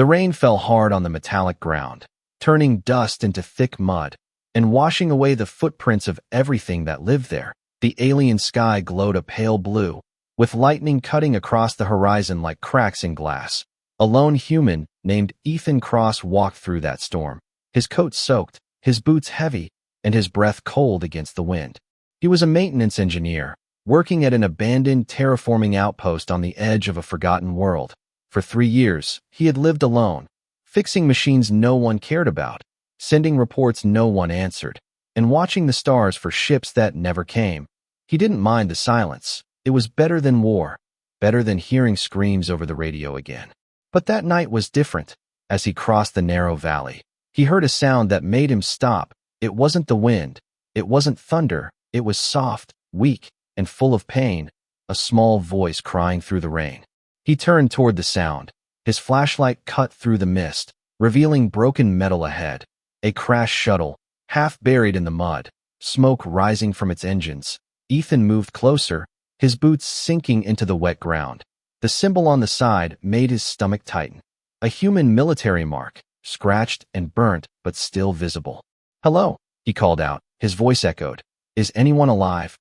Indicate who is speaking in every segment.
Speaker 1: The rain fell hard on the metallic ground, turning dust into thick mud and washing away the footprints of everything that lived there. The alien sky glowed a pale blue, with lightning cutting across the horizon like cracks in glass. A lone human named Ethan Cross walked through that storm, his coat soaked, his boots heavy, and his breath cold against the wind. He was a maintenance engineer, working at an abandoned terraforming outpost on the edge of a forgotten world. For 3 years, he had lived alone, fixing machines no one cared about, sending reports no one answered, and watching the stars for ships that never came. He didn't mind the silence. It was better than war, better than hearing screams over the radio again. But that night was different. As he crossed the narrow valley, he heard a sound that made him stop. It wasn't the wind. It wasn't thunder. It was soft, weak, and full of pain, a small voice crying through the rain. He turned toward the sound. His flashlight cut through the mist, revealing broken metal ahead. A crashed shuttle, half buried in the mud, smoke rising from its engines. Ethan moved closer, his boots sinking into the wet ground. The symbol on the side made his stomach tighten. A human military mark, scratched and burnt, but still visible. "Hello," he called out. His voice echoed. "Is anyone alive?"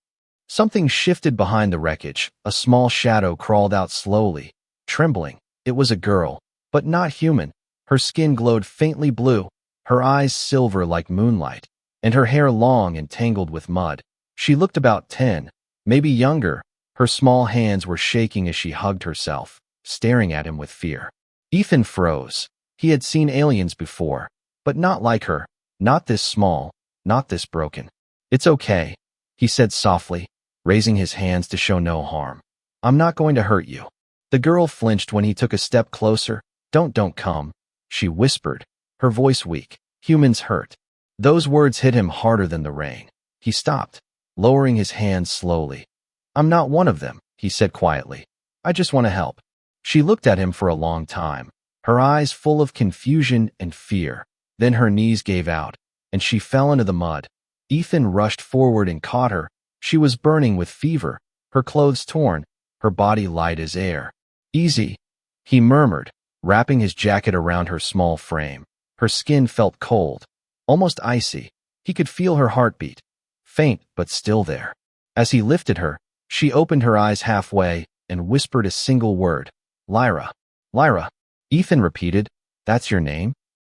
Speaker 1: Something shifted behind the wreckage. A small shadow crawled out slowly, trembling. It was a girl, but not human. Her skin glowed faintly blue, her eyes silver like moonlight, and her hair long and tangled with mud. She looked about 10, maybe younger. Her small hands were shaking as she hugged herself, staring at him with fear. Ethan froze. He had seen aliens before, but not like her, not this small, not this broken. "It's okay," he said softly, raising his hands to show no harm. "I'm not going to hurt you." The girl flinched when he took a step closer. Don't come," she whispered, her voice weak. "Humans hurt." Those words hit him harder than the rain. He stopped, lowering his hands slowly. "I'm not one of them," he said quietly. "I just want to help." She looked at him for a long time, her eyes full of confusion and fear. Then her knees gave out, and she fell into the mud. Ethan rushed forward and caught her. She was burning with fever, her clothes torn, her body light as air. "Easy," he murmured, wrapping his jacket around her small frame. Her skin felt cold, almost icy. He could feel her heartbeat, faint but still there. As he lifted her, she opened her eyes halfway and whispered a single word. "Lyra." "Lyra," Ethan repeated. "That's your name?"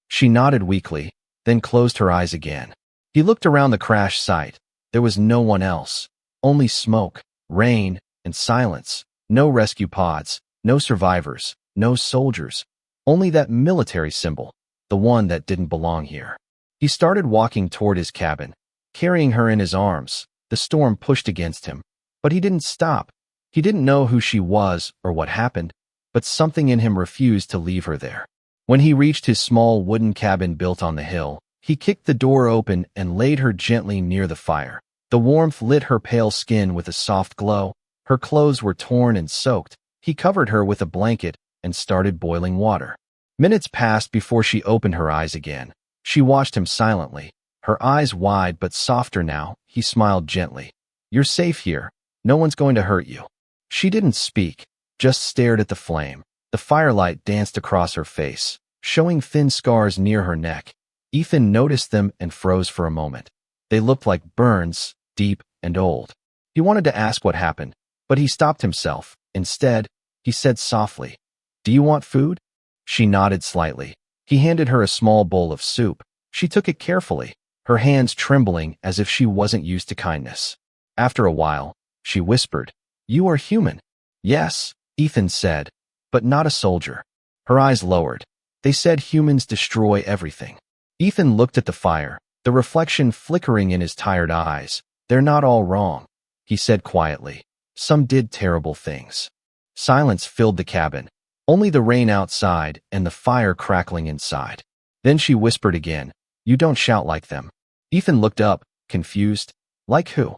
Speaker 1: She nodded weakly, then closed her eyes again. He looked around the crash site. There was no one else. Only smoke, rain, and silence. No rescue pods, no survivors, no soldiers. Only that military symbol, the one that didn't belong here. He started walking toward his cabin, carrying her in his arms. The storm pushed against him, but he didn't stop. He didn't know who she was or what happened, but something in him refused to leave her there. When he reached his small wooden cabin built on the hill, he kicked the door open and laid her gently near the fire. The warmth lit her pale skin with a soft glow. Her clothes were torn and soaked. He covered her with a blanket and started boiling water. Minutes passed before she opened her eyes again. She watched him silently, her eyes wide but softer now. He smiled gently. "You're safe here. No one's going to hurt you." She didn't speak, just stared at the flame. The firelight danced across her face, showing thin scars near her neck. Ethan noticed them and froze for a moment. They looked like burns, deep and old. He wanted to ask what happened, but he stopped himself. Instead, he said softly, "Do you want food?" She nodded slightly. He handed her a small bowl of soup. She took it carefully, her hands trembling as if she wasn't used to kindness. After a while, she whispered, "You are human." "Yes," Ethan said, "but not a soldier." Her eyes lowered. "They said humans destroy everything." Ethan looked at the fire, the reflection flickering in his tired eyes. "They're not all wrong," he said quietly. "Some did terrible things." Silence filled the cabin, only the rain outside and the fire crackling inside. Then she whispered again, "You don't shout like them." Ethan looked up, confused. "Like who?"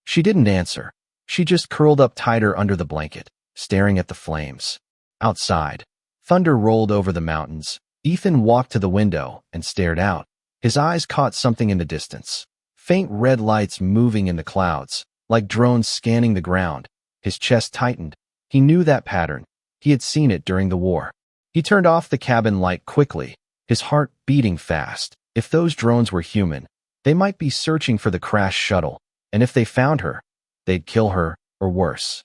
Speaker 1: She didn't answer. She just curled up tighter under the blanket, staring at the flames. Outside, thunder rolled over the mountains. Ethan walked to the window and stared out. His eyes caught something in the distance. Faint red lights moving in the clouds, like drones scanning the ground. His chest tightened. He knew that pattern. He had seen it during the war. He turned off the cabin light quickly, his heart beating fast. If those drones were human, they might be searching for the crashed shuttle, and if they found her, they'd kill her, or worse.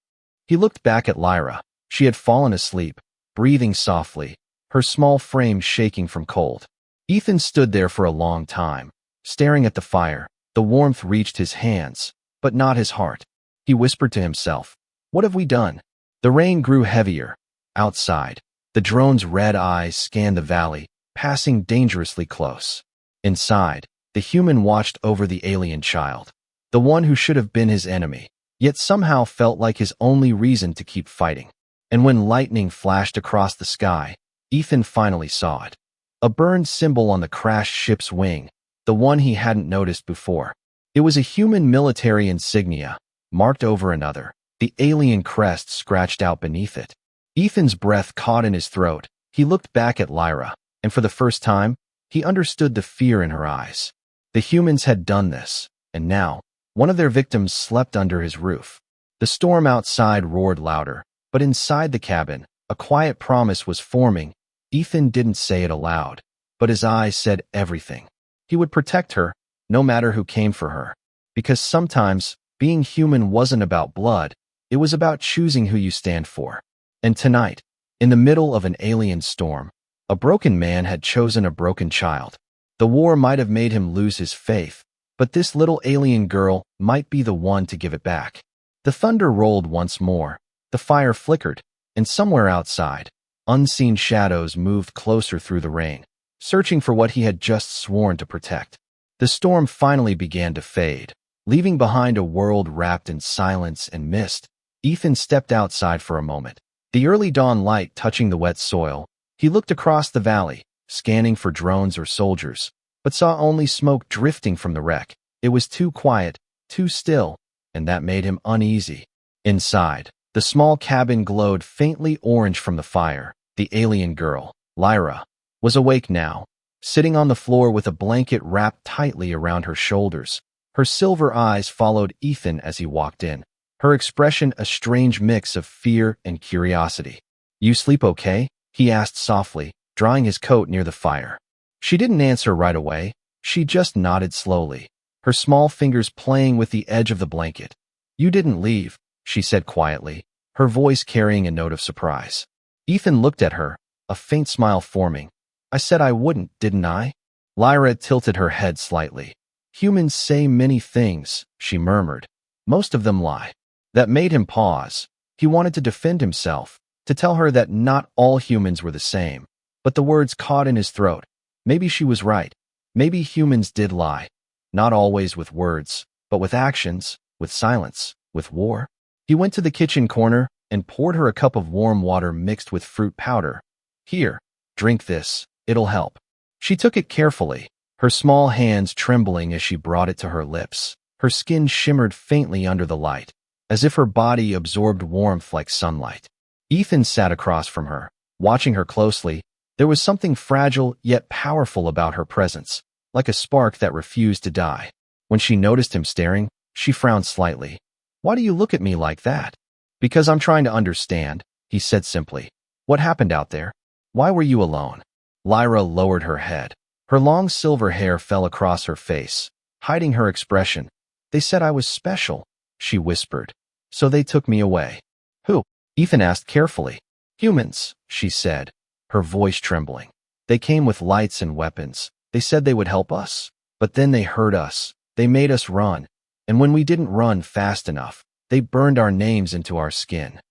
Speaker 1: He looked back at Lyra. She had fallen asleep, breathing softly, her small frame shaking from cold. Ethan stood there for a long time, staring at the fire. The warmth reached his hands, but not his heart. He whispered to himself, "What have we done?" The rain grew heavier. Outside, the drone's red eyes scanned the valley, passing dangerously close. Inside, the human watched over the alien child, the one who should have been his enemy, yet somehow felt like his only reason to keep fighting. And when lightning flashed across the sky, Ethan finally saw it. A burned symbol on the crashed ship's wing, the one he hadn't noticed before. It was a human military insignia, marked over another, the alien crest scratched out beneath it. Ethan's breath caught in his throat. He looked back at Lyra, and for the first time, he understood the fear in her eyes. The humans had done this, and now, one of their victims slept under his roof. The storm outside roared louder, but inside the cabin, a quiet promise was forming. Ethan didn't say it aloud, but his eyes said everything. He would protect her, no matter who came for her. Because sometimes, being human wasn't about blood, it was about choosing who you stand for. And tonight, in the middle of an alien storm, a broken man had chosen a broken child. The war might have made him lose his faith, but this little alien girl might be the one to give it back. The thunder rolled once more, the fire flickered, and somewhere outside, unseen shadows moved closer through the rain, searching for what he had just sworn to protect. The storm finally began to fade, leaving behind a world wrapped in silence and mist. Ethan stepped outside for a moment, the early dawn light touching the wet soil. He looked across the valley, scanning for drones or soldiers, but saw only smoke drifting from the wreck. It was too quiet, too still, and that made him uneasy. Inside, the small cabin glowed faintly orange from the fire. The alien girl, Lyra, was awake now, sitting on the floor with a blanket wrapped tightly around her shoulders. Her silver eyes followed Ethan as he walked in, her expression a strange mix of fear and curiosity. "You sleep okay?" he asked softly, drawing his coat near the fire. She didn't answer right away. She just nodded slowly, her small fingers playing with the edge of the blanket. "You didn't leave," she said quietly, her voice carrying a note of surprise. Ethan looked at her, a faint smile forming. "I said I wouldn't, didn't I?" Lyra tilted her head slightly. "Humans say many things," she murmured. "Most of them lie." That made him pause. He wanted to defend himself, to tell her that not all humans were the same, but the words caught in his throat. Maybe she was right. Maybe humans did lie. Not always with words, but with actions, with silence, with war. He went to the kitchen corner and poured her a cup of warm water mixed with fruit powder. "Here, drink this. It'll help." She took it carefully, her small hands trembling as she brought it to her lips. Her skin shimmered faintly under the light, as if her body absorbed warmth like sunlight. Ethan sat across from her, watching her closely. There was something fragile yet powerful about her presence, like a spark that refused to die. When she noticed him staring, she frowned slightly. "Why do you look at me like that?" "Because I'm trying to understand," he said simply. "What happened out there? Why were you alone?" Lyra lowered her head. Her long silver hair fell across her face, hiding her expression. "They said I was special," she whispered. "So they took me away." "Who?" Ethan asked carefully. "Humans," she said, her voice trembling. "They came with lights and weapons. They said they would help us. But then they hurt us. They made us run. And when we didn't run fast enough, they burned our names into our skin."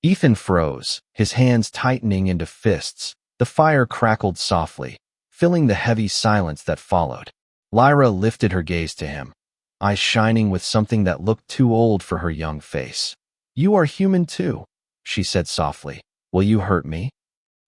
Speaker 1: Ethan froze, his hands tightening into fists. The fire crackled softly, filling the heavy silence that followed. Lyra lifted her gaze to him, eyes shining with something that looked too old for her young face. "You are human too," she said softly. "Will you hurt me?"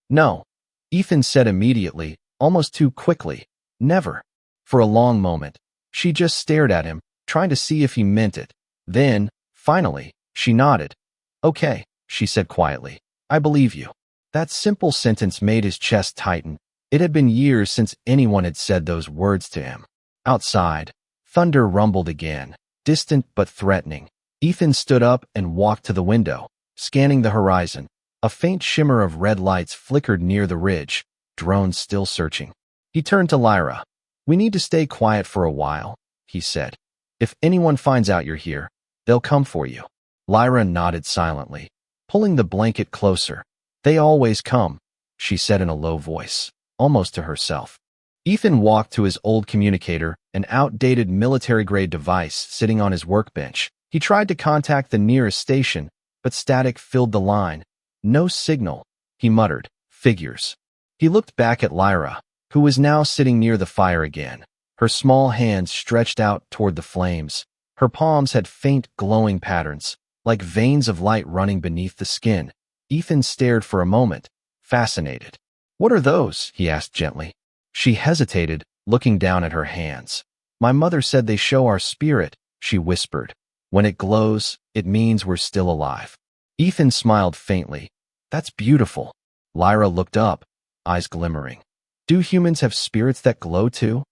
Speaker 1: "No," Ethan said immediately, almost too quickly. "Never." For a long moment, she just stared at him, trying to see if he meant it. Then, finally, she nodded. "Okay," she said quietly. "I believe you." That simple sentence made his chest tighten. It had been years since anyone had said those words to him. Outside, thunder rumbled again, distant but threatening. Ethan stood up and walked to the window, scanning the horizon. A A faint shimmer of red lights flickered near the ridge, drones still searching. He turned to Lyra. "We need to stay quiet for a while," he said. "If anyone finds out you're here, they'll come for you." Lyra nodded silently, pulling the blanket closer. "They always come," she said in a low voice, almost to herself. Ethan walked to his old communicator, an outdated military-grade device sitting on his workbench. He tried to contact the nearest station, but static filled the line. "No signal," he muttered. "Figures." He looked back at Lyra, who was now sitting near the fire again, her small hands stretched out toward the flames. Her palms had faint glowing patterns, like veins of light running beneath the skin. Ethan stared for a moment, fascinated. "What are those?" he asked gently. She hesitated, looking down at her hands. "My mother said they show our spirit," she whispered. "When it glows, it means we're still alive." Ethan smiled faintly. "That's beautiful." Lyra looked up, eyes glimmering. "Do humans have spirits that glow too?"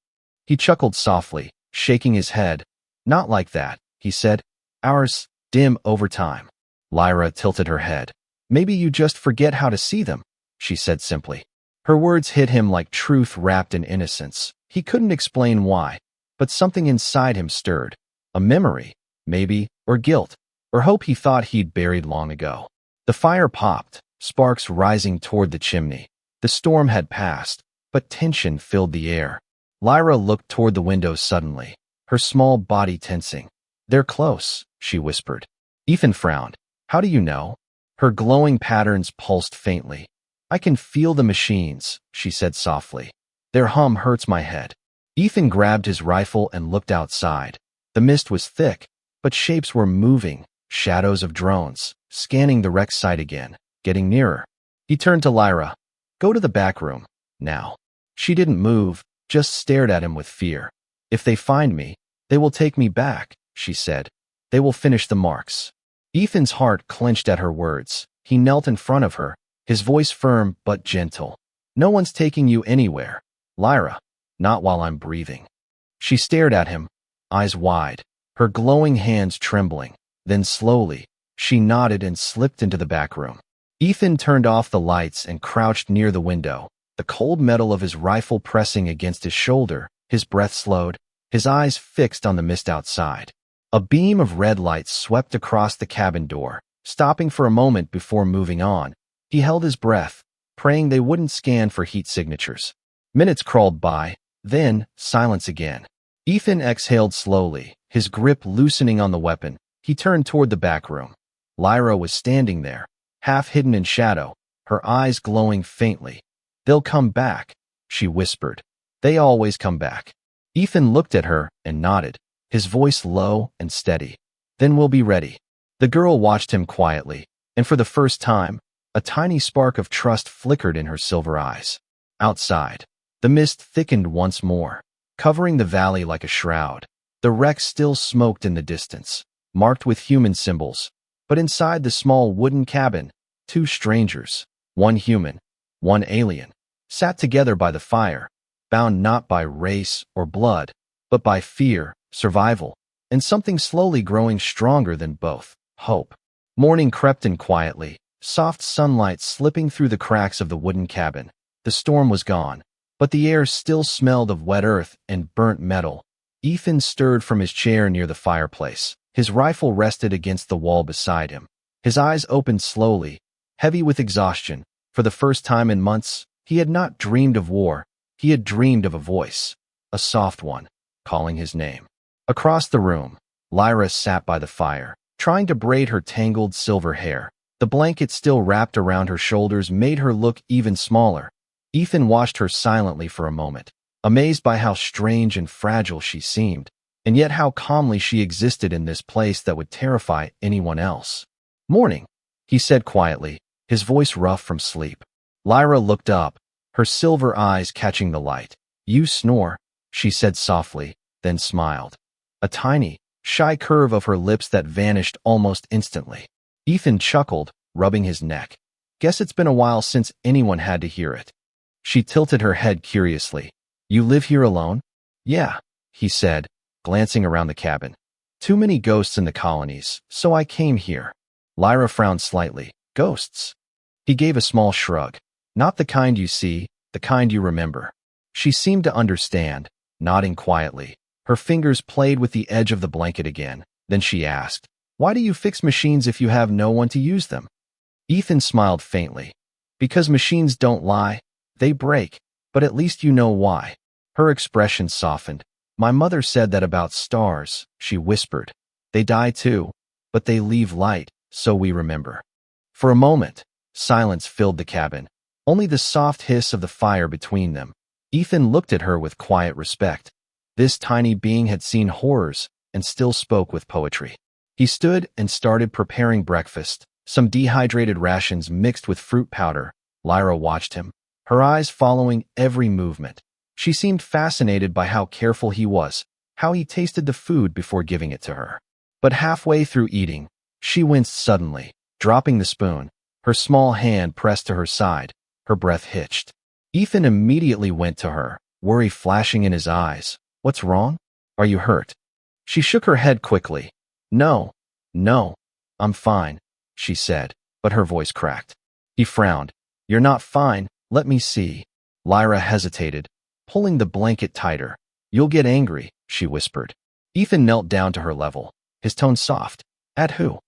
Speaker 1: He chuckled softly, shaking his head. "Not like that," he said. "Ours dim over time." Lyra tilted her head. "Maybe you just forget how to see them," she said simply. Her words hit him like truth wrapped in innocence. He couldn't explain why, but something inside him stirred. A memory, maybe, or guilt, or hope he thought he'd buried long ago. The fire popped, sparks rising toward the chimney. The storm had passed, but tension filled the air. Lyra looked toward the window suddenly, her small body tensing. "They're close," she whispered. Ethan frowned. "How do you know?" Her glowing patterns pulsed faintly. "I can feel the machines," she said softly. "Their hum hurts my head." Ethan grabbed his rifle and looked outside. The mist was thick, but shapes were moving, shadows of drones, scanning the wreck site again, getting nearer. He turned to Lyra. "Go to the back room, now." She didn't move, just stared at him with fear. "If they find me, they will take me back," she said. "They will finish the marks." Ethan's heart clenched at her words. He knelt in front of her, his voice firm but gentle. "No one's taking you anywhere, Lyra. Not while I'm breathing." She stared at him, eyes wide, her glowing hands trembling. Then slowly, she nodded and slipped into the back room. Ethan turned off the lights and crouched near the window, the cold metal of his rifle pressing against his shoulder. His breath slowed, his eyes fixed on the mist outside. A beam of red light swept across the cabin door, stopping for a moment before moving on. He held his breath, praying they wouldn't scan for heat signatures. Minutes crawled by, then silence again. Ethan exhaled slowly, his grip loosening on the weapon. He turned toward the back room. Lyra was standing there, half hidden in shadow, her eyes glowing faintly. "They'll come back," she whispered. "They always come back." Ethan looked at her and nodded, his voice low and steady. "Then we'll be ready." The girl watched him quietly, and for the first time, a tiny spark of trust flickered in her silver eyes. Outside, the mist thickened once more, covering the valley like a shroud. The wreck still smoked in the distance, marked with human symbols. But inside the small wooden cabin, two strangers, one human, one alien, sat together by the fire, bound not by race or blood, but by fear, survival, and something slowly growing stronger than both, hope. Morning crept in quietly, soft sunlight slipping through the cracks of the wooden cabin. The storm was gone, but the air still smelled of wet earth and burnt metal. Ethan stirred from his chair near the fireplace. His rifle rested against the wall beside him. His eyes opened slowly, heavy with exhaustion. For the first time in months, he had not dreamed of war. He had dreamed of a voice, a soft one, calling his name. Across the room, Lyra sat by the fire, trying to braid her tangled silver hair. The blanket still wrapped around her shoulders made her look even smaller. Ethan watched her silently for a moment, amazed by how strange and fragile she seemed, and yet how calmly she existed in this place that would terrify anyone else. "Morning," he said quietly, his voice rough from sleep. Lyra looked up, her silver eyes catching the light. "You snore," she said softly, then smiled. A tiny, shy curve of her lips that vanished almost instantly. Ethan chuckled, rubbing his neck. "Guess it's been a while since anyone had to hear it." She tilted her head curiously. "You live here alone?" "Yeah," he said, glancing around the cabin. "Too many ghosts in the colonies, so I came here." Lyra frowned slightly. "Ghosts?" He gave a small shrug. Not the kind you see, the kind you remember. She seemed to understand, nodding quietly. Her fingers played with the edge of the blanket again. Then she asked, "Why do you fix machines if you have no one to use them?" Ethan smiled faintly. "Because machines don't lie. They break. But at least you know why." Her expression softened. "My mother said that about stars," she whispered. "They die too, but they leave light, so we remember." For a moment, silence filled the cabin. Only the soft hiss of the fire between them. Ethan looked at her with quiet respect. This tiny being had seen horrors and still spoke with poetry. He stood and started preparing breakfast, some dehydrated rations mixed with fruit powder. Lyra watched him, her eyes following every movement. She seemed fascinated by how careful he was, how he tasted the food before giving it to her. But halfway through eating, she winced suddenly, dropping the spoon. Her small hand pressed to her side, her breath hitched. Ethan immediately went to her, worry flashing in his eyes. "What's wrong? Are you hurt?" She shook her head quickly. No, I'm fine," she said, but her voice cracked. He frowned. "You're not fine, let me see." Lyra hesitated, pulling the blanket tighter. "You'll get angry," she whispered. Ethan knelt down to her level, his tone soft. "At who?"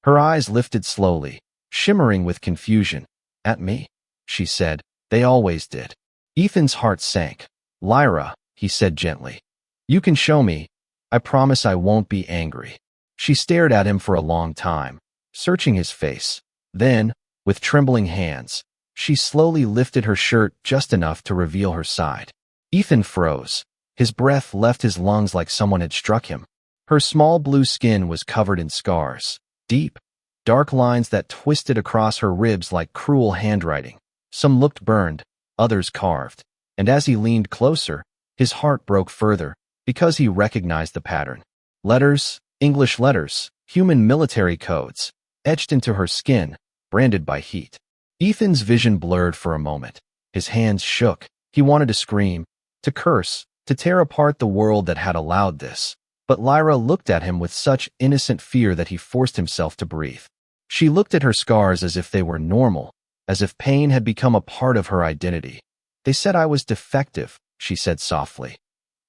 Speaker 1: Her eyes lifted slowly, shimmering with confusion. "At me," she said. "They always did." Ethan's heart sank. "Lyra," he said gently. "You can show me. I promise I won't be angry." She stared at him for a long time, searching his face. Then, with trembling hands, she slowly lifted her shirt just enough to reveal her side. Ethan froze. His breath left his lungs like someone had struck him. Her small blue skin was covered in scars, deep, dark lines that twisted across her ribs like cruel handwriting. Some looked burned, others carved. And as he leaned closer, his heart broke further, because he recognized the pattern. Letters, English letters, human military codes, etched into her skin, branded by heat. Ethan's vision blurred for a moment. His hands shook. He wanted to scream, to curse, to tear apart the world that had allowed this. But Lyra looked at him with such innocent fear that he forced himself to breathe. She looked at her scars as if they were normal, as if pain had become a part of her identity. "They said I was defective," she said softly.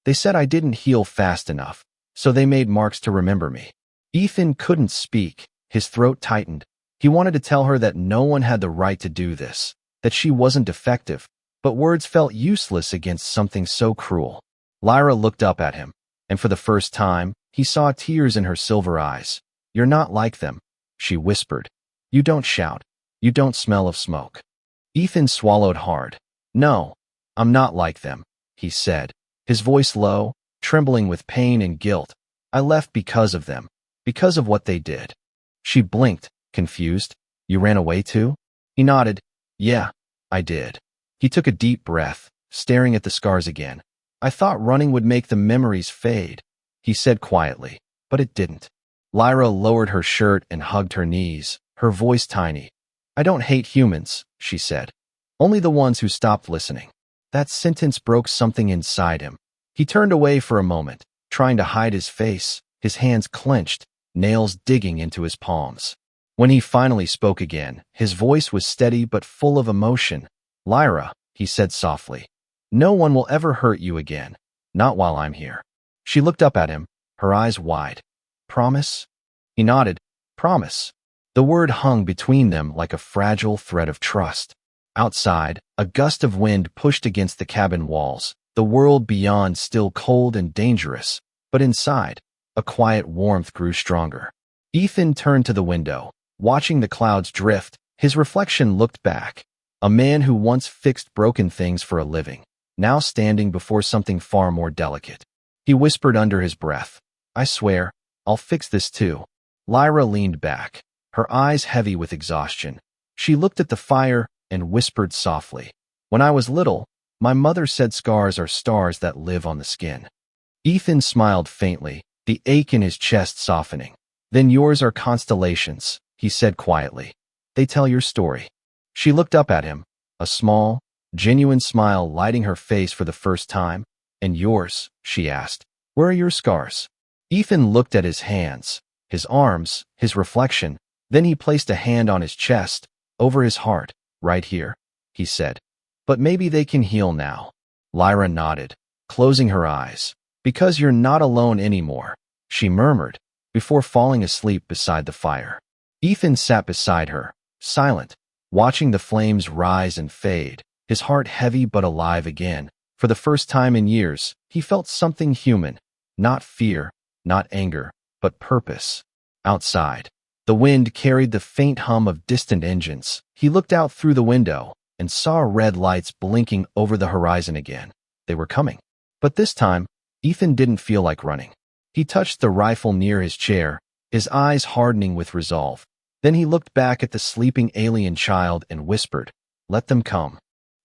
Speaker 1: "They said I didn't heal fast enough, so they made marks to remember me." Ethan couldn't speak. His throat tightened. He wanted to tell her that no one had the right to do this, that she wasn't defective, but words felt useless against something so cruel. Lyra looked up at him, and for the first time, he saw tears in her silver eyes. "You're not like them," she whispered. "You don't shout. You don't smell of smoke." Ethan swallowed hard. "No, I'm not like them," he said, his voice low, trembling with pain and guilt. "I left because of them, because of what they did." She blinked, confused. "You ran away too?" He nodded. "Yeah, I did." He took a deep breath, staring at the scars again. "I thought running would make the memories fade," he said quietly, but it didn't. Lyra lowered her shirt and hugged her knees, her voice tiny. "I don't hate humans," she said. "Only the ones who stopped listening." That sentence broke something inside him. He turned away for a moment, trying to hide his face, his hands clenched, nails digging into his palms. When he finally spoke again, his voice was steady but full of emotion. "Lyra," he said softly, "no one will ever hurt you again, not while I'm here." She looked up at him, her eyes wide. "Promise?" He nodded. "Promise." The word hung between them like a fragile thread of trust. Outside, a gust of wind pushed against the cabin walls, the world beyond still cold and dangerous, but inside, a quiet warmth grew stronger. Ethan turned to the window, watching the clouds drift. His reflection looked back. A man who once fixed broken things for a living, now standing before something far more delicate. He whispered under his breath, "I swear, I'll fix this too." Lyra leaned back, her eyes heavy with exhaustion. She looked at the fire and whispered softly, "When I was little, my mother said scars are stars that live on the skin." Ethan smiled faintly, the ache in his chest softening. "Then yours are constellations," he said quietly. "They tell your story." She looked up at him, a small, genuine smile lighting her face for the first time. "And yours?" she asked. "Where are your scars?" Ethan looked at his hands, his arms, his reflection. Then he placed a hand on his chest, over his heart, right here, he said. But maybe they can heal now. Lyra nodded, closing her eyes. Because you're not alone anymore, she murmured, before falling asleep beside the fire. Ethan sat beside her, silent, watching the flames rise and fade, his heart heavy but alive again. For the first time in years, he felt something human, not fear, not anger, but purpose. Outside, the wind carried the faint hum of distant engines. He looked out through the window and saw red lights blinking over the horizon again. They were coming. But this time, Ethan didn't feel like running. He touched the rifle near his chair, his eyes hardening with resolve. Then he looked back at the sleeping alien child and whispered, "Let them come."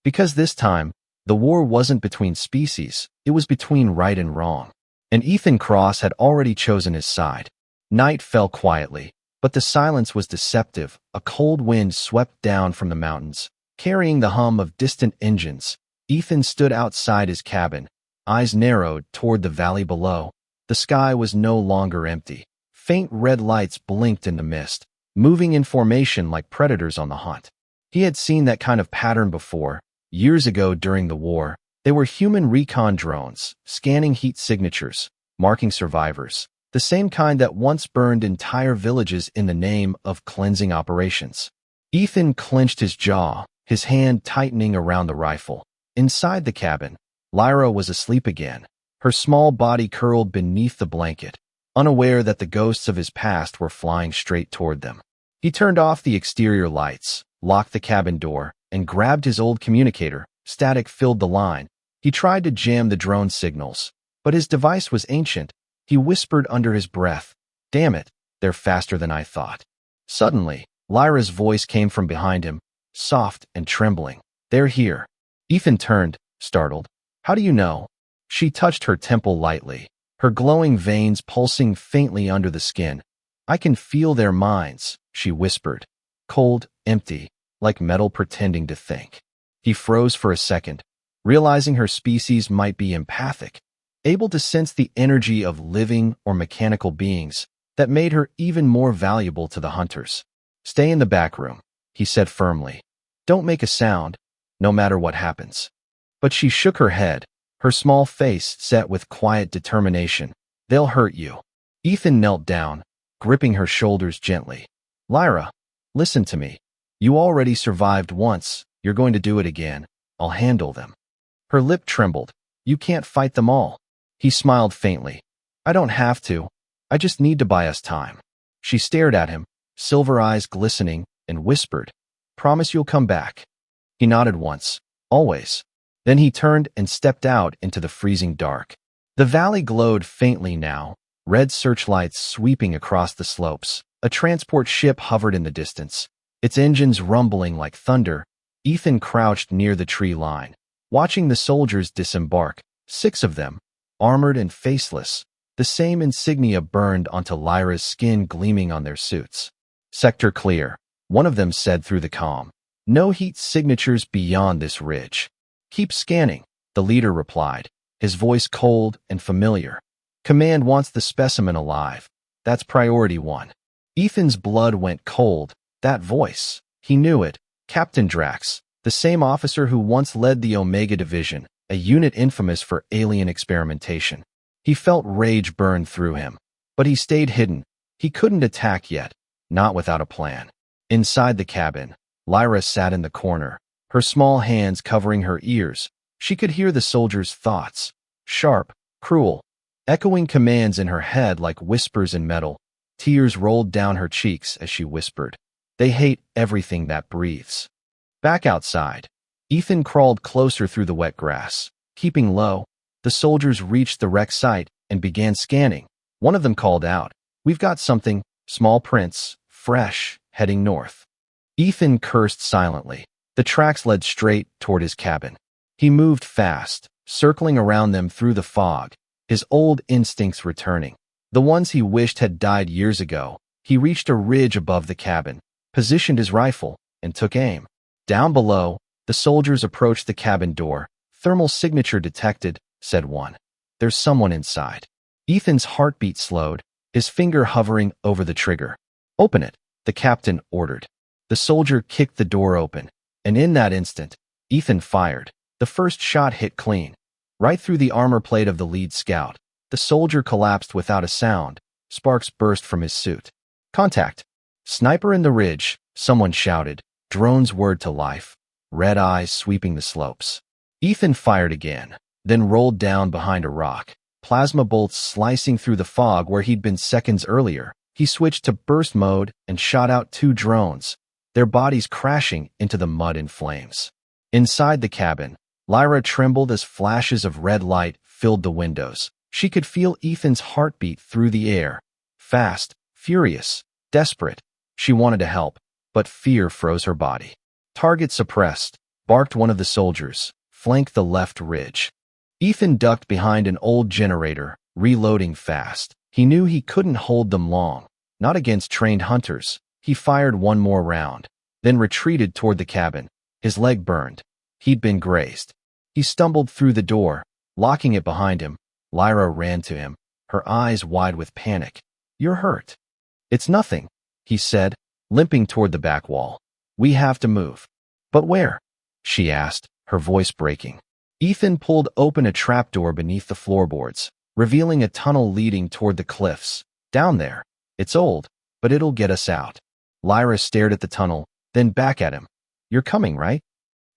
Speaker 1: Because this time, the war wasn't between species, it was between right and wrong. And Ethan Cross had already chosen his side. Night fell quietly, but the silence was deceptive. A cold wind swept down from the mountains, carrying the hum of distant engines. Ethan stood outside his cabin, eyes narrowed toward the valley below. The sky was no longer empty. Faint red lights blinked in the mist, moving in formation like predators on the hunt. He had seen that kind of pattern before, years ago during the war. They were human recon drones, scanning heat signatures, marking survivors, the same kind that once burned entire villages in the name of cleansing operations. Ethan clenched his jaw, his hand tightening around the rifle. Inside the cabin, Lyra was asleep again, her small body curled beneath the blanket, unaware that the ghosts of his past were flying straight toward them. He turned off the exterior lights, locked the cabin door, and grabbed his old communicator. Static filled the line. He tried to jam the drone signals, but his device was ancient. He whispered under his breath, "Damn it, they're faster than I thought." Suddenly, Lyra's voice came from behind him, soft and trembling. "They're here." Ethan turned, startled. "How do you know?" She touched her temple lightly, her glowing veins pulsing faintly under the skin. "I can feel their minds," she whispered. Cold, empty, like metal pretending to think. He froze for a second, realizing her species might be empathic, able to sense the energy of living or mechanical beings that made her even more valuable to the hunters. "Stay in the back room," he said firmly. "Don't make a sound, no matter what happens." But she shook her head, her small face set with quiet determination. "They'll hurt you." Ethan knelt down, gripping her shoulders gently. "Lyra, listen to me. You already survived once. You're going to do it again. I'll handle them." Her lip trembled. "You can't fight them all." He smiled faintly. "I don't have to. I just need to buy us time." She stared at him, silver eyes glistening, and whispered, "Promise you'll come back." He nodded once. "Always." Then he turned and stepped out into the freezing dark. The valley glowed faintly now, red searchlights sweeping across the slopes. A transport ship hovered in the distance, its engines rumbling like thunder. Ethan crouched near the tree line, watching the soldiers disembark, 6 of them, armored and faceless, the same insignia burned onto Lyra's skin gleaming on their suits. "Sector clear," one of them said through the comm. "No heat signatures beyond this ridge." "Keep scanning," the leader replied, his voice cold and familiar. "Command wants the specimen alive. That's priority 1. Ethan's blood went cold. That voice. He knew it. Captain Drax, the same officer who once led the Omega Division, a unit infamous for alien experimentation. He felt rage burn through him, but he stayed hidden. He couldn't attack yet, not without a plan. Inside the cabin, Lyra sat in the corner, her small hands covering her ears. She could hear the soldiers' thoughts, sharp, cruel, echoing commands in her head like whispers in metal. Tears rolled down her cheeks as she whispered, "They hate everything that breathes." Back outside, Ethan crawled closer through the wet grass. Keeping low, the soldiers reached the wreck site and began scanning. One of them called out, "We've got something, small prints, fresh, heading north." Ethan cursed silently. The tracks led straight toward his cabin. He moved fast, circling around them through the fog, his old instincts returning, the ones he wished had died years ago. He reached a ridge above the cabin, positioned his rifle, and took aim. Down below, the soldiers approached the cabin door. "Thermal signature detected," said one. "There's someone inside." Ethan's heartbeat slowed, his finger hovering over the trigger. "Open it," the captain ordered. The soldier kicked the door open, and in that instant, Ethan fired. The first shot hit clean, right through the armor plate of the lead scout. The soldier collapsed without a sound. Sparks burst from his suit. Contact! Sniper in the ridge, someone shouted. Drone's word to life. Red eyes sweeping the slopes. Ethan fired again, then rolled down behind a rock. Plasma bolts slicing through the fog where he'd been seconds earlier. He switched to burst mode and shot out 2 drones, their bodies crashing into the mud in flames. Inside the cabin, Lyra trembled as flashes of red light filled the windows. She could feel Ethan's heartbeat through the air. Fast, furious, desperate. She wanted to help, but fear froze her body. Target suppressed, barked one of the soldiers. Flank the left ridge. Ethan ducked behind an old generator, reloading fast. He knew he couldn't hold them long, not against trained hunters. He fired one more round, then retreated toward the cabin. His leg burned. He'd been grazed. He stumbled through the door, locking it behind him. Lyra ran to him, her eyes wide with panic. "You're hurt." "It's nothing," he said, limping toward the back wall. "We have to move." "But where?" she asked, her voice breaking. Ethan pulled open a trapdoor beneath the floorboards, revealing a tunnel leading toward the cliffs. "Down there. It's old, but it'll get us out." Lyra stared at the tunnel, then back at him. "You're coming, right?"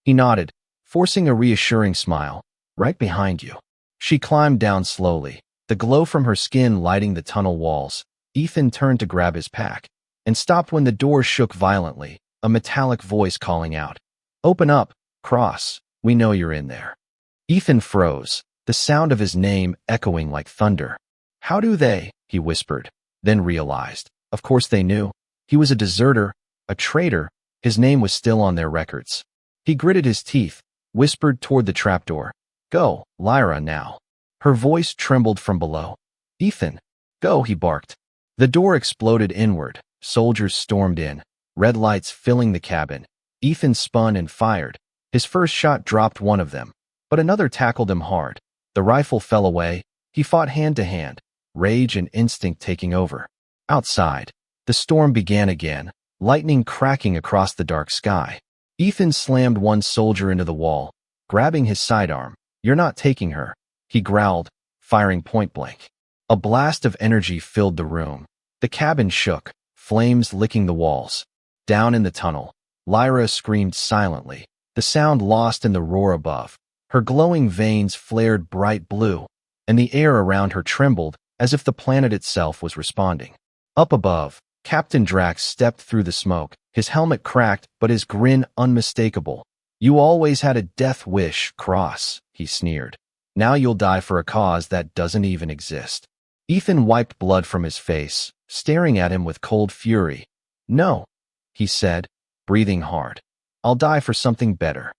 Speaker 1: He nodded, forcing a reassuring smile. "Right behind you." She climbed down slowly, the glow from her skin lighting the tunnel walls. Ethan turned to grab his pack, and stopped when the door shook violently, a metallic voice calling out, "Open up, Cross, we know you're in there." Ethan froze, the sound of his name echoing like thunder. "How do they?" he whispered, then realized. Of course they knew. He was a deserter, a traitor. His name was still on their records. He gritted his teeth, whispered toward the trapdoor. "Go, Lyra, now." Her voice trembled from below. "Ethan, go," he barked. The door exploded inward. Soldiers stormed in, red lights filling the cabin. Ethan spun and fired. His first shot dropped one of them, but another tackled him hard. The rifle fell away. He fought hand to hand, rage and instinct taking over. Outside, the storm began again, lightning cracking across the dark sky. Ethan slammed one soldier into the wall, grabbing his sidearm. "You're not taking her," he growled, firing point blank. A blast of energy filled the room. The cabin shook, flames licking the walls. Down in the tunnel, Lyra screamed silently, the sound lost in the roar above. Her glowing veins flared bright blue, and the air around her trembled as if the planet itself was responding. Up above, Captain Drax stepped through the smoke, his helmet cracked but his grin unmistakable. "You always had a death wish, Cross," he sneered. "Now you'll die for a cause that doesn't even exist." Ethan wiped blood from his face, staring at him with cold fury. "No," he said, breathing hard. "I'll die for something better."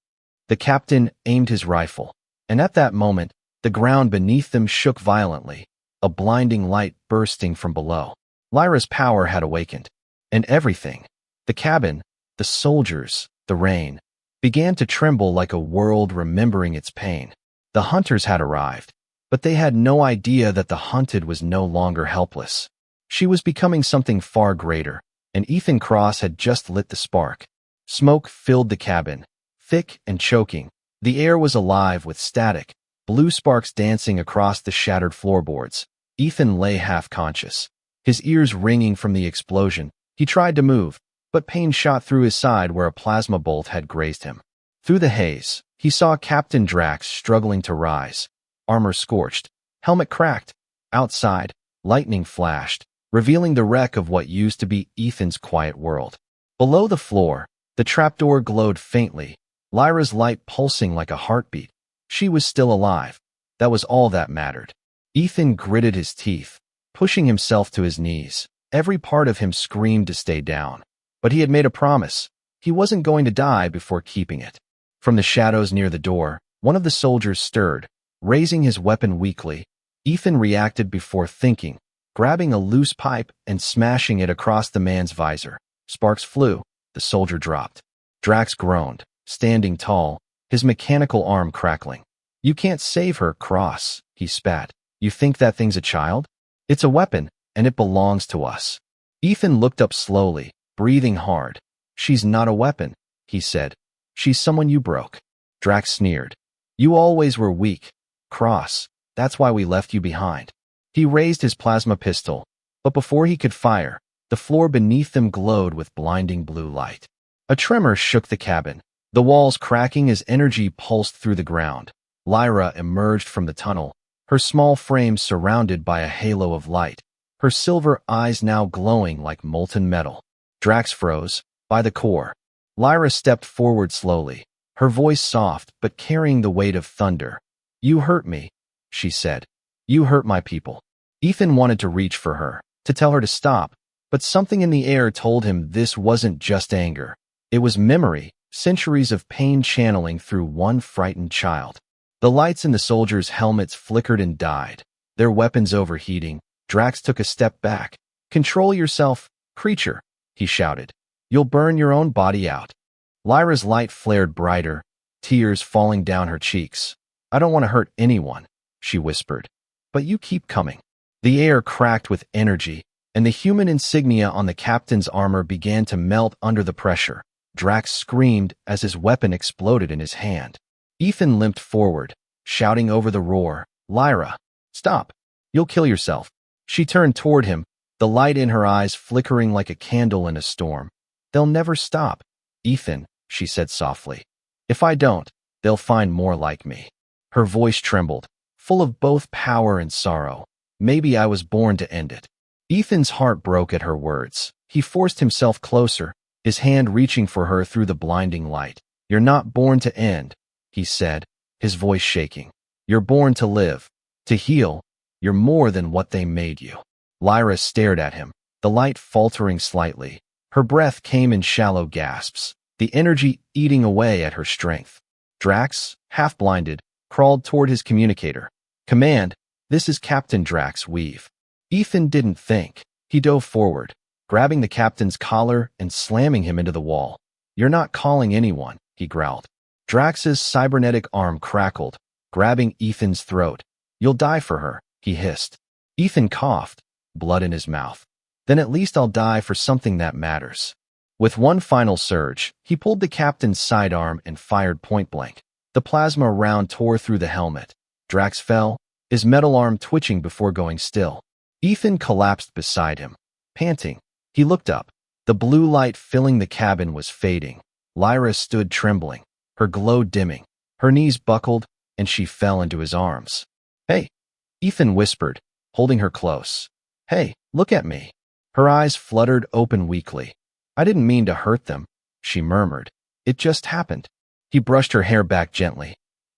Speaker 1: The captain aimed his rifle, and at that moment, the ground beneath them shook violently, a blinding light bursting from below. Lyra's power had awakened, and everything, the cabin, the soldiers, the rain, began to tremble like a world remembering its pain. The hunters had arrived, but they had no idea that the hunted was no longer helpless. She was becoming something far greater, and Ethan Cross had just lit the spark. Smoke filled the cabin, thick and choking. The air was alive with static, blue sparks dancing across the shattered floorboards. Ethan lay half-conscious, his ears ringing from the explosion. He tried to move, but pain shot through his side where a plasma bolt had grazed him. Through the haze, he saw Captain Drax struggling to rise, armor scorched, helmet cracked. Outside, lightning flashed, revealing the wreck of what used to be Ethan's quiet world. Below the floor, the trapdoor glowed faintly, Lyra's light pulsing like a heartbeat. She was still alive. That was all that mattered. Ethan gritted his teeth, pushing himself to his knees. Every part of him screamed to stay down. But he had made a promise. He wasn't going to die before keeping it. From the shadows near the door, one of the soldiers stirred, raising his weapon weakly. Ethan reacted before thinking, grabbing a loose pipe and smashing it across the man's visor. Sparks flew. The soldier dropped. Drax groaned, standing tall, his mechanical arm crackling. "You can't save her, Cross," he spat. "You think that thing's a child? It's a weapon, and it belongs to us." Ethan looked up slowly, breathing hard. She's not a weapon, he said. She's someone you broke. Drax sneered. You always were weak. Cross. That's why we left you behind. He raised his plasma pistol, but before he could fire, the floor beneath them glowed with blinding blue light. A tremor shook the cabin, the walls cracking as energy pulsed through the ground. Lyra emerged from the tunnel, her small frame surrounded by a halo of light, her silver eyes now glowing like molten metal. Drax froze, by the core. Lyra stepped forward slowly, her voice soft but carrying the weight of thunder. You hurt me, she said. You hurt my people. Ethan wanted to reach for her, to tell her to stop, but something in the air told him this wasn't just anger. It was memory, centuries of pain channeling through one frightened child. The lights in the soldiers' helmets flickered and died, their weapons overheating. Drax took a step back. Control yourself, creature, he shouted. You'll burn your own body out. Lyra's light flared brighter, tears falling down her cheeks. I don't want to hurt anyone, she whispered. But you keep coming. The air cracked with energy, and the human insignia on the captain's armor began to melt under the pressure. Drax screamed as his weapon exploded in his hand. Ethan limped forward, shouting over the roar, Lyra, stop. You'll kill yourself. She turned toward him, the light in her eyes flickering like a candle in a storm. They'll never stop, Ethan, she said softly. If I don't, they'll find more like me. Her voice trembled, full of both power and sorrow. Maybe I was born to end it. Ethan's heart broke at her words. He forced himself closer, his hand reaching for her through the blinding light. You're not born to end, he said, his voice shaking. You're born to live, to heal. You're more than what they made you. Lyra stared at him, the light faltering slightly. Her breath came in shallow gasps, the energy eating away at her strength. Drax, half-blinded, crawled toward his communicator. Command, this is Captain Drax Weave. Ethan didn't think. He dove forward, grabbing the captain's collar and slamming him into the wall. You're not calling anyone, he growled. Drax's cybernetic arm crackled, grabbing Ethan's throat. You'll die for her, he hissed. Ethan coughed, blood in his mouth. Then at least I'll die for something that matters. With one final surge, he pulled the captain's sidearm and fired point-blank. The plasma round tore through the helmet. Drax fell, his metal arm twitching before going still. Ethan collapsed beside him, panting. He looked up. The blue light filling the cabin was fading. Lyra stood trembling, her glow dimming. Her knees buckled, and she fell into his arms. Hey, Ethan whispered, holding her close. Hey, look at me. Her eyes fluttered open weakly. I didn't mean to hurt them, she murmured. It just happened. He brushed her hair back gently.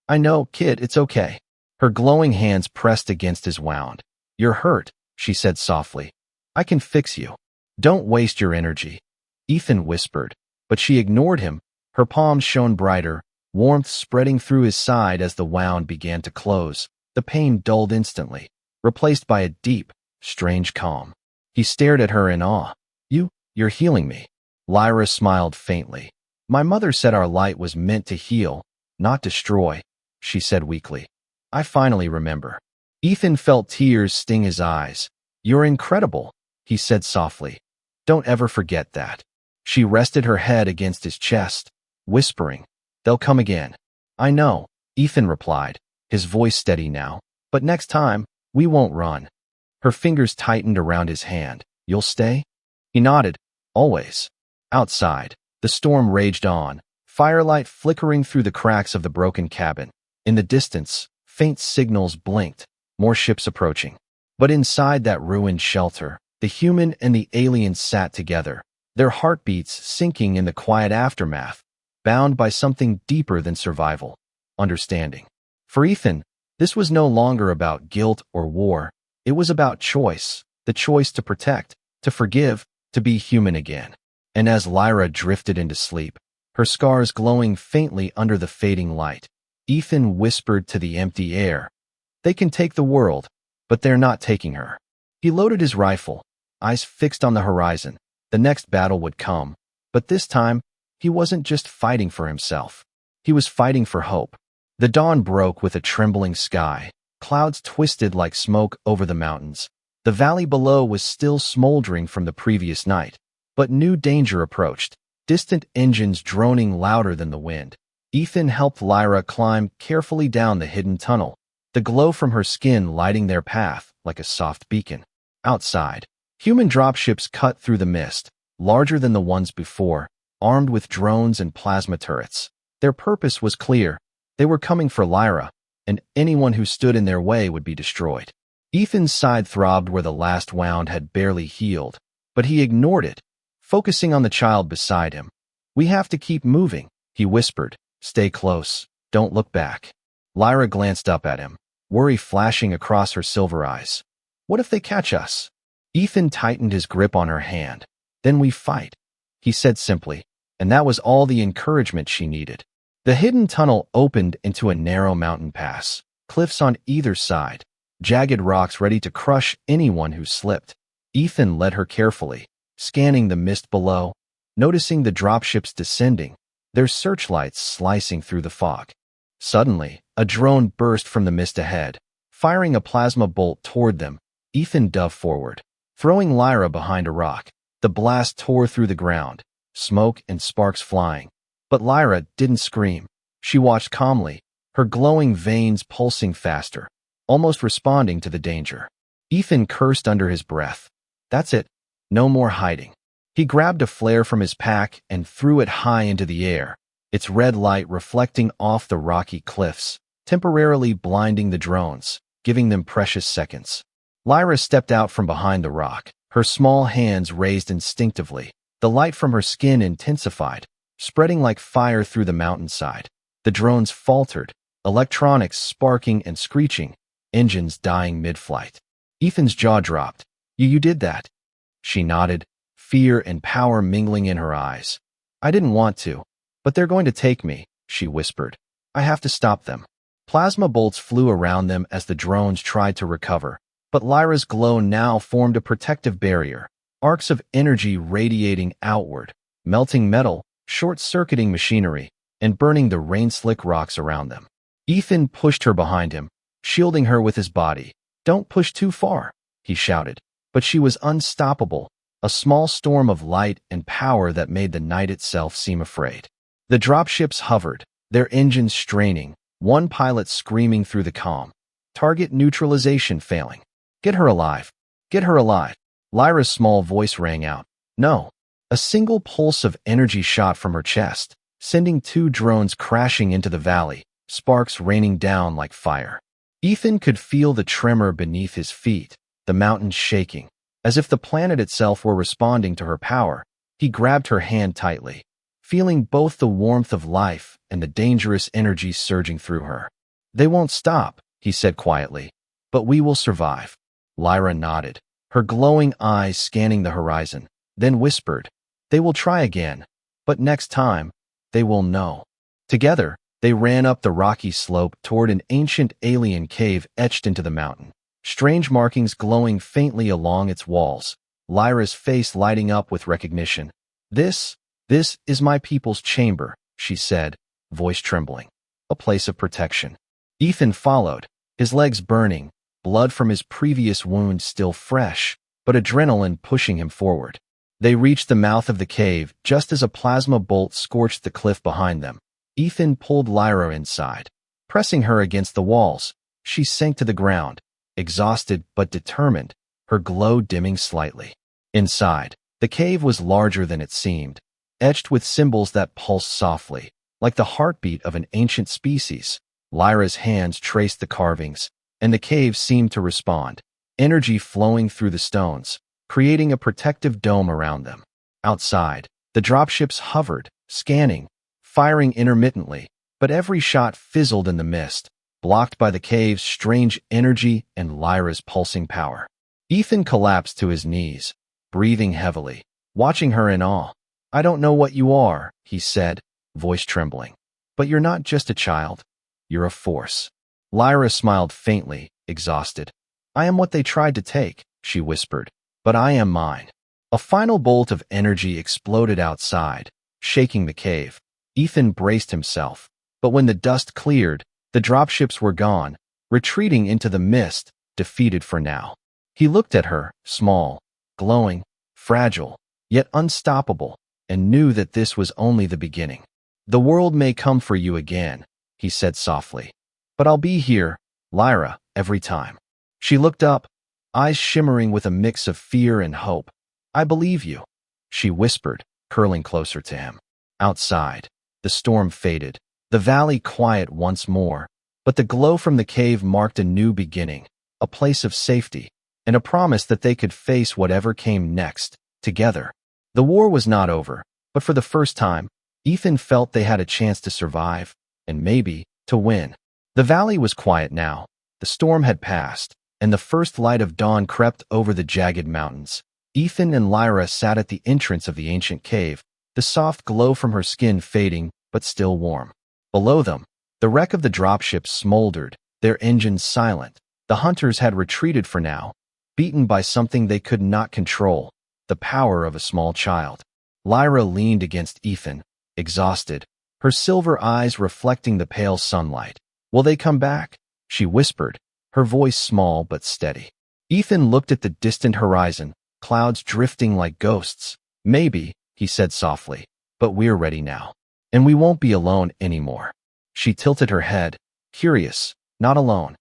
Speaker 1: I know, kid, it's okay. Her glowing hands pressed against his wound. You're hurt, she said softly. I can fix you. Don't waste your energy. Ethan whispered, but she ignored him. Her palms shone brighter, warmth spreading through his side as the wound began to close. The pain dulled instantly, replaced by a deep, strange calm. He stared at her in awe. You're healing me. Lyra smiled faintly. My mother said our light was meant to heal, not destroy, she said weakly. I finally remember. Ethan felt tears sting his eyes. You're incredible, he said softly. Don't ever forget that. She rested her head against his chest, whispering, They'll come again. I know, Ethan replied, his voice steady now. But next time, we won't run. Her fingers tightened around his hand. You'll stay? He nodded. Always. Outside, the storm raged on, firelight flickering through the cracks of the broken cabin. In the distance, faint signals blinked, more ships approaching. But inside that ruined shelter, the human and the alien sat together, their heartbeats sinking in the quiet aftermath, bound by something deeper than survival, understanding. For Ethan, this was no longer about guilt or war. It was about choice, the choice to protect, to forgive, to be human again. And as Lyra drifted into sleep, her scars glowing faintly under the fading light, Ethan whispered to the empty air, They can take the world, but they're not taking her. He loaded his rifle, eyes fixed on the horizon. The next battle would come, but this time, he wasn't just fighting for himself. He was fighting for hope. The dawn broke with a trembling sky. Clouds twisted like smoke over the mountains. The valley below was still smoldering from the previous night, but new danger approached. distant engines droning louder than the wind. Ethan helped Lyra climb carefully down the hidden tunnel, the glow from her skin lighting their path like a soft beacon. Outside, human dropships cut through the mist, larger than the ones before, armed with drones and plasma turrets. Their purpose was clear. They were coming for Lyra, and anyone who stood in their way would be destroyed. Ethan's side throbbed where the last wound had barely healed, but he ignored it, focusing on the child beside him. "We have to keep moving," he whispered. "Stay close. Don't look back." Lyra glanced up at him, worry flashing across her silver eyes. "What if they catch us?" Ethan tightened his grip on her hand. "Then we fight," he said simply, and that was all the encouragement she needed. The hidden tunnel opened into a narrow mountain pass, cliffs on either side, jagged rocks ready to crush anyone who slipped. Ethan led her carefully, scanning the mist below, noticing the dropships descending, their searchlights slicing through the fog. Suddenly, a drone burst from the mist ahead, firing a plasma bolt toward them. Ethan dove forward, throwing Lyra behind a rock. The blast tore through the ground, smoke and sparks flying. But Lyra didn't scream. She watched calmly, her glowing veins pulsing faster, almost responding to the danger. Ethan cursed under his breath. That's it. No more hiding. He grabbed a flare from his pack and threw it high into the air, its red light reflecting off the rocky cliffs, temporarily blinding the drones, giving them precious seconds. Lyra stepped out from behind the rock, her small hands raised instinctively. The light from her skin intensified, spreading like fire through the mountainside. The drones faltered, electronics sparking and screeching, engines dying mid-flight. Ethan's jaw dropped. You did that." She nodded, fear and power mingling in her eyes. "I didn't want to, but they're going to take me," she whispered. "I have to stop them." Plasma bolts flew around them as the drones tried to recover, but Lyra's glow now formed a protective barrier, arcs of energy radiating outward, melting metal, short-circuiting machinery, and burning the rain-slick rocks around them. Ethan pushed her behind him, shielding her with his body. "Don't push too far," he shouted. But she was unstoppable, a small storm of light and power that made the night itself seem afraid. The dropships hovered, their engines straining, one pilot screaming through the calm. "Target neutralization failing. Get her alive. Get her alive." Lyra's small voice rang out. "No." A single pulse of energy shot from her chest, sending two drones crashing into the valley, sparks raining down like fire. Ethan could feel the tremor beneath his feet, the mountains shaking. As if the planet itself were responding to her power, he grabbed her hand tightly, feeling both the warmth of life and the dangerous energy surging through her. "They won't stop," he said quietly, "but we will survive." Lyra nodded, her glowing eyes scanning the horizon, then whispered, "They will try again, but next time, they will know." Together, they ran up the rocky slope toward an ancient alien cave etched into the mountain, strange markings glowing faintly along its walls, Lyra's face lighting up with recognition. This is my people's chamber," she said, voice trembling. "A place of protection." Ethan followed, his legs burning, blood from his previous wound still fresh, but adrenaline pushing him forward. They reached the mouth of the cave just as a plasma bolt scorched the cliff behind them. Ethan pulled Lyra inside. Pressing her against the walls, she sank to the ground, exhausted but determined, her glow dimming slightly. Inside, the cave was larger than it seemed, etched with symbols that pulsed softly, like the heartbeat of an ancient species. Lyra's hands traced the carvings, and the cave seemed to respond, energy flowing through the stones, creating a protective dome around them. Outside, the dropships hovered, scanning, firing intermittently, but every shot fizzled in the mist, blocked by the cave's strange energy and Lyra's pulsing power. Ethan collapsed to his knees, breathing heavily, watching her in awe. "I don't know what you are," he said, voice trembling, "but you're not just a child. You're a force." Lyra smiled faintly, exhausted. "I am what they tried to take," she whispered, "but I am mine." A final bolt of energy exploded outside, shaking the cave. Ethan braced himself, but when the dust cleared, the dropships were gone, retreating into the mist, defeated for now. He looked at her, small, glowing, fragile, yet unstoppable, and knew that this was only the beginning. "The world may come for you again," he said softly. "But I'll be here, Lyra, every time." She looked up, eyes shimmering with a mix of fear and hope. "I believe you," she whispered, curling closer to him. Outside, the storm faded, the valley quiet once more, but the glow from the cave marked a new beginning, a place of safety, and a promise that they could face whatever came next, together. The war was not over, but for the first time, Ethan felt they had a chance to survive, and maybe, to win. The valley was quiet now, the storm had passed, and the first light of dawn crept over the jagged mountains. Ethan and Lyra sat at the entrance of the ancient cave, the soft glow from her skin fading, but still warm. Below them, the wreck of the dropship smoldered, their engines silent. The hunters had retreated for now, beaten by something they could not control, the power of a small child. Lyra leaned against Ethan, exhausted, her silver eyes reflecting the pale sunlight. "Will they come back?" she whispered, her voice small but steady. Ethan looked at the distant horizon, clouds drifting like ghosts. "Maybe," he said softly, "but we're ready now. And we won't be alone anymore." She tilted her head, curious, not alone.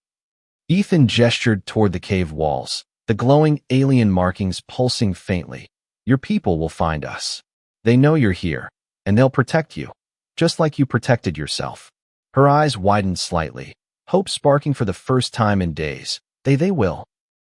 Speaker 1: Ethan gestured toward the cave walls, the glowing alien markings pulsing faintly. "Your people will find us. They know you're here, and they'll protect you, just like you protected yourself." Her eyes widened slightly, hope sparking for the first time in days. They will."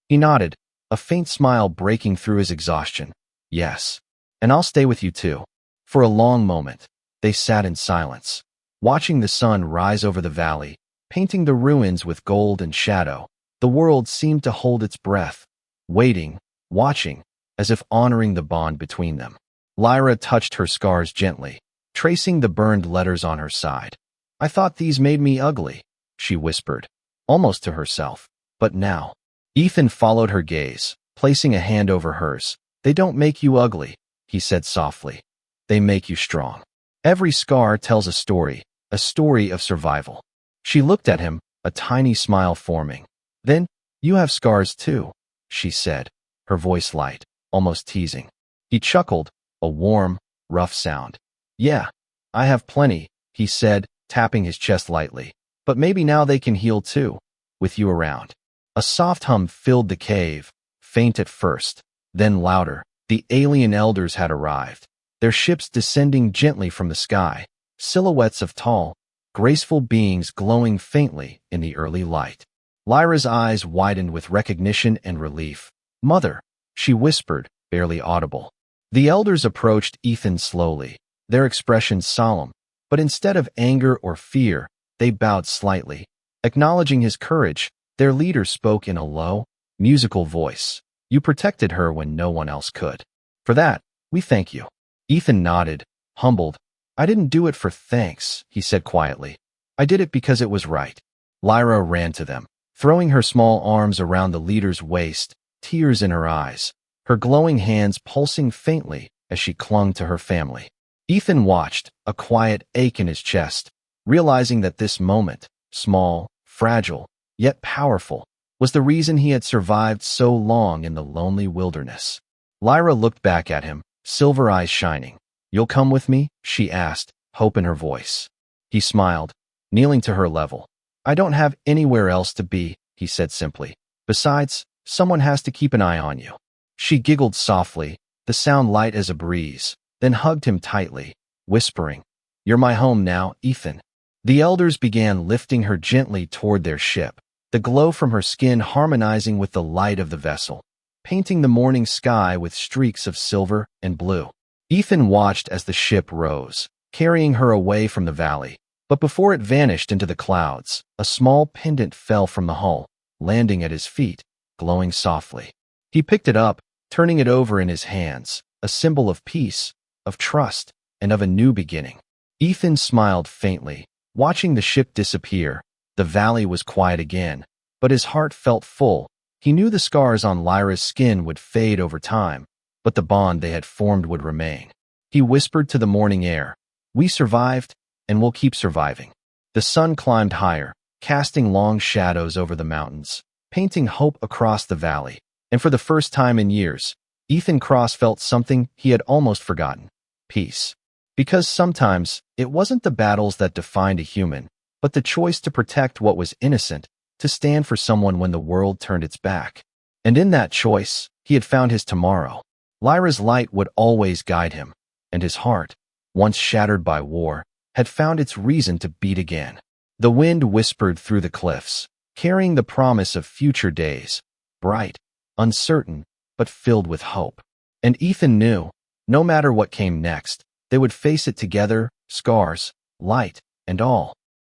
Speaker 1: He nodded, a faint smile breaking through his exhaustion. "Yes. And I'll stay with you too." For a long moment, they sat in silence, watching the sun rise over the valley, painting the ruins with gold and shadow. The world seemed to hold its breath, waiting, watching, as if honoring the bond between them. Lyra touched her scars gently, tracing the burned letters on her side. "I thought these made me ugly," she whispered, almost to herself. "But now." Ethan followed her gaze, placing a hand over hers. "They don't make you ugly," he said softly. "They make you strong. Every scar tells a story of survival." She looked at him, a tiny smile forming. "Then, you have scars too," she said, her voice light, almost teasing. He chuckled, a warm, rough sound. "Yeah, I have plenty," he said, tapping his chest lightly. "But maybe now they can heal too, with you around." A soft hum filled the cave, faint at first, then louder. The alien elders had arrived, their ships descending gently from the sky, silhouettes of tall, graceful beings glowing faintly in the early light. Lyra's eyes widened with recognition and relief. "Mother," she whispered, barely audible. The elders approached Ethan slowly, their expressions solemn, but instead of anger or fear, they bowed slightly. Acknowledging his courage, their leader spoke in a low, musical voice. "You protected her when no one else could. For that, we thank you." Ethan nodded, humbled. "I didn't do it for thanks," he said quietly. "I did it because it was right." Lyra ran to them, throwing her small arms around the leader's waist, tears in her eyes, her glowing hands pulsing faintly as she clung to her family. Ethan watched, a quiet ache in his chest, realizing that this moment, small, fragile, yet powerful, was the reason he had survived so long in the lonely wilderness. Lyra looked back at him, silver eyes shining. "You'll come with me?" she asked, hope in her voice. He smiled, kneeling to her level. "I don't have anywhere else to be," he said simply. "Besides, someone has to keep an eye on you." She giggled softly, the sound light as a breeze, then hugged him tightly, whispering, "You're my home now, Ethan." The elders began lifting her gently toward their ship, the glow from her skin harmonizing with the light of the vessel, painting the morning sky with streaks of silver and blue. Ethan watched as the ship rose, carrying her away from the valley, but before it vanished into the clouds, a small pendant fell from the hull, landing at his feet, glowing softly. He picked it up, turning it over in his hands, a symbol of peace, of trust, and of a new beginning. Ethan smiled faintly, watching the ship disappear. The valley was quiet again, but his heart felt full. He knew the scars on Lyra's skin would fade over time, but the bond they had formed would remain. He whispered to the morning air, "We survived, and we'll keep surviving." The sun climbed higher, casting long shadows over the mountains, painting hope across the valley. And for the first time in years, Ethan Cross felt something he had almost forgotten. peace. Because sometimes, it wasn't the battles that defined a human, but the choice to protect what was innocent, to stand for someone when the world turned its back. And in that choice, he had found his tomorrow. Lyra's light would always guide him, and his heart, once shattered by war, had found its reason to beat again. The wind whispered through the cliffs, carrying the promise of future days, bright, uncertain, but filled with hope. And Ethan knew, no matter what came next, they would face it together, scars, light, and all.